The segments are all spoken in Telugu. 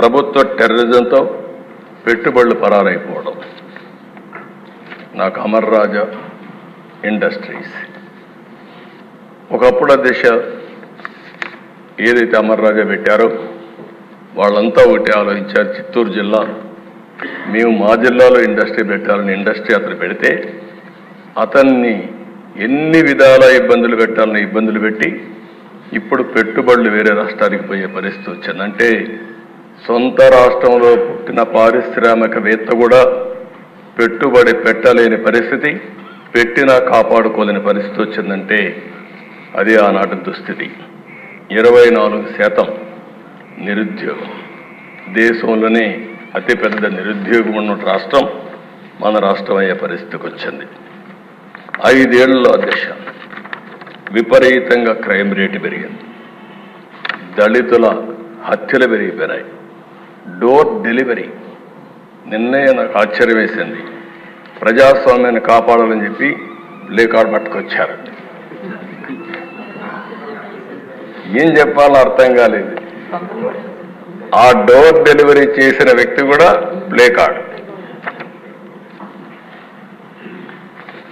ప్రభుత్వ టెర్రరిజంతో పెట్టుబడులు పరారైపోవడం. నాకు అమర్ రాజా ఇండస్ట్రీస్ ఒకప్పుడు దిశ ఏదైతే అమర్ రాజా పెట్టారో వాళ్ళంతా ఒకటి ఆలోచించారు. చిత్తూరు జిల్లా మేము మా జిల్లాలో ఇండస్ట్రీ పెట్టాలని ఇండస్ట్రీ అతను పెడితే అతన్ని ఎన్ని విధాల ఇబ్బందులు పెట్టాలని ఇబ్బందులు పెట్టి ఇప్పుడు పెట్టుబడులు వేరే రాష్ట్రానికి పోయే పరిస్థితి వచ్చింది. అంటే సొంత రాష్ట్రంలో పుట్టిన పారిశ్రామికవేత్త కూడా పెట్టుబడి పెట్టలేని పరిస్థితి, పెట్టినా కాపాడుకోలేని పరిస్థితి వచ్చిందంటే అది ఆనాటి దుస్థితి. 24% నిరుద్యోగం, దేశంలోనే అతిపెద్ద నిరుద్యోగం ఉన్న రాష్ట్రం మన రాష్ట్రం అయ్యే పరిస్థితికి వచ్చింది. 5 ఏళ్లలో దిశ విపరీతంగా క్రైమ్ రేటు పెరిగింది, దళితుల హత్యలు పెరిగిపోయినాయి, డోర్ డెలివరీ. నిన్నే నాకు ఆశ్చర్యం వేసింది, ప్రజాస్వామ్యాన్ని కాపాడాలని చెప్పి ప్లేకార్డు పట్టుకొచ్చారు. ఏం చెప్పాలో అర్థం కాలేదు. ఆ డోర్ డెలివరీ చేసిన వ్యక్తి కూడా ప్లేకార్డు.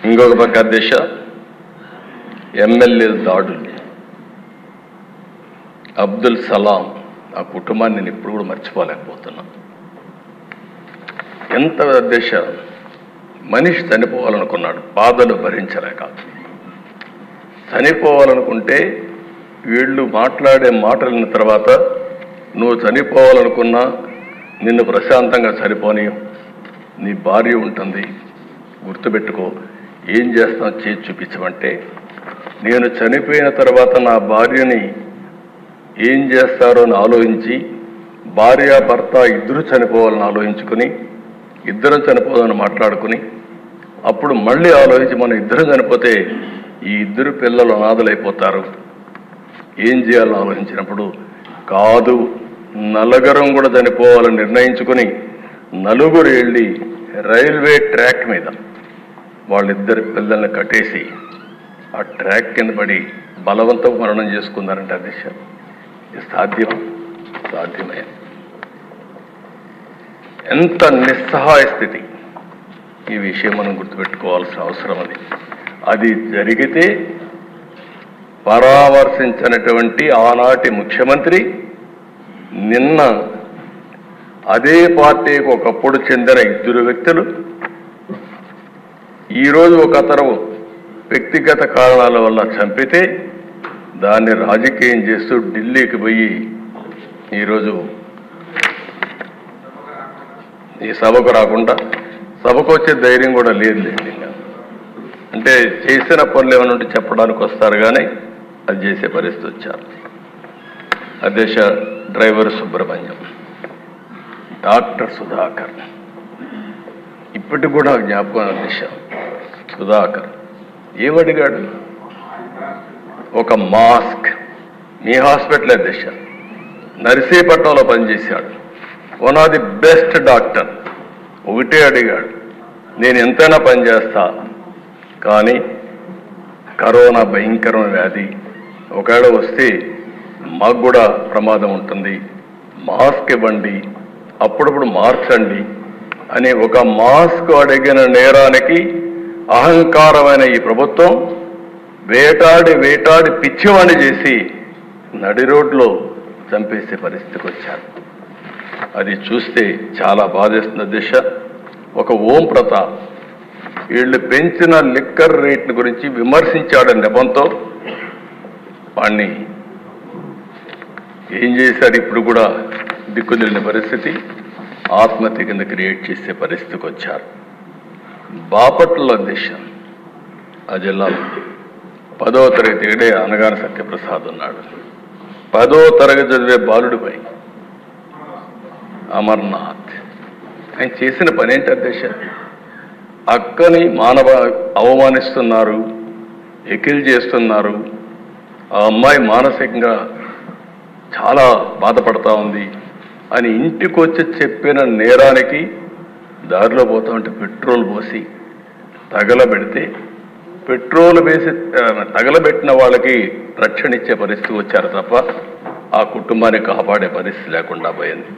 ఇంకొక పక్క దిశ ఎమ్మెల్యేల దాడులు. అబ్దుల్ సలాం ఆ కుటుంబాన్ని నేను ఇప్పుడు కూడా మర్చిపోలేకపోతున్నా. ఎంత దిశ మనిషి చనిపోవాలనుకున్నాడు, బాధలు భరించలేక. చనిపోవాలనుకుంటే వీళ్ళు మాట్లాడే మాటలిన తర్వాత నువ్వు చనిపోవాలనుకున్నా నిన్ను ప్రశాంతంగా చనిపోని నీ భార్య ఉంటుంది, గుర్తుపెట్టుకో, ఏం చేస్తాం చేసి చూపించమంటే నేను చనిపోయిన తర్వాత నా భార్యని ఏం చేస్తారో అని ఆలోచించి భార్య భర్త ఇద్దరు చనిపోవాలని ఆలోచించుకుని ఇద్దరం చనిపోవాలని మాట్లాడుకుని అప్పుడు మళ్ళీ ఆలోచించి మనం ఇద్దరం చనిపోతే ఈ ఇద్దరు పిల్లలు అనాథలైపోతారు, ఏం చేయాలని ఆలోచించినప్పుడు కాదు నలుగురం కూడా చనిపోవాలని నిర్ణయించుకుని నలుగురు వెళ్ళి రైల్వే ట్రాక్ మీద వాళ్ళిద్దరి పిల్లల్ని కట్టేసి ఆ ట్రాక్ కింద పడి బలవంతం మరణం చేసుకున్నారంటే అది సాధ్యమే. ఎంత నిస్సహాయ స్థితి. ఈ విషయం మనం గుర్తుపెట్టుకోవాల్సిన అవసరం అది జరిగితే పరామర్శించినటువంటి ఆనాటి ముఖ్యమంత్రి నిన్న అదే పార్టీకి ఒకప్పుడు చెందిన ఇద్దరు వ్యక్తులు ఈరోజు ఒక అతను వ్యక్తిగత కారణాల వల్ల చంపితే దాన్ని రాజకీయం చేస్తూ ఢిల్లీకి పోయి ఈరోజు ఈ సభకు రాకుండా, సభకు వచ్చే ధైర్యం కూడా లేదులేండి. అంటే చేసిన పనులు ఏమైనా ఉంటే చెప్పడానికి వస్తారు కానీ అది చేసే పరిస్థితి వచ్చారు. అధ్యక్ష డ్రైవర్ సుబ్రహ్మణ్యం, డాక్టర్ సుధాకర్ ఇప్పటికి కూడా జ్ఞాపకం. అధ్యక్ష సుధాకర్ ఏమడిగాడు? ఒక మాస్క్. మీ హాస్పిటల్ అధ్యక్ష నర్సీపట్నంలో పనిచేశాడు, one of the best doctor. ఒకటే అడిగాడు, నేను ఎంతైనా పనిచేస్తా కానీ కరోనా భయంకరమైన వ్యాధి, ఒకవేళ వస్తే మాకు కూడా ప్రమాదం ఉంటుంది, మాస్క్ ఇవ్వండి, అప్పుడప్పుడు మార్చండి అని ఒక మాస్క్ అడిగిన నేరానికి అహంకారమైన ఈ ప్రభుత్వం వేటాడి పిచ్చివాణి చేసి నడి రోడ్లో చంపేసే పరిస్థితికి వచ్చారు. అది చూస్తే చాలా బాధేస్తున్న దిశ. ఒక ఓం ప్రతాప్ వీళ్ళు పెంచిన లిక్కర్ రేట్ల గురించి విమర్శించాడని నెపంతో వాణ్ణి ఏం చేశారు, ఇప్పుడు కూడా దిక్కుదిలిన పరిస్థితి, ఆత్మహత్య కింద క్రియేట్ చేసే పరిస్థితికి వచ్చారు. బాపట్ల దిశ ఆ జిల్లాలో 10వ తరగతి ఏడే అనగాన సత్యప్రసాద్ ఉన్నాడు. 10వ తరగతి చదివే బాలుడిపై అమర్నాథ్ ఆయన చేసిన పని ఏంటి అధ్యక్ష? అక్కని అవమానిస్తున్నారు, ఎకిల్ చేస్తున్నారు. ఆ అమ్మాయి మానసికంగా చాలా బాధపడతా ఉంది అని ఇంటికి వచ్చి చెప్పిన నేరానికి దారిలో పోతా ఉంటే పెట్రోల్ పోసి తగలబెడితే పెట్రోల్ వేసి తగలబెట్టిన వాళ్ళకి రక్షణ ఇచ్చే పరిస్థితి వచ్చారు తప్ప ఆ కుటుంబాన్ని కాపాడే పరిస్థితి లేకుండా పోయింది.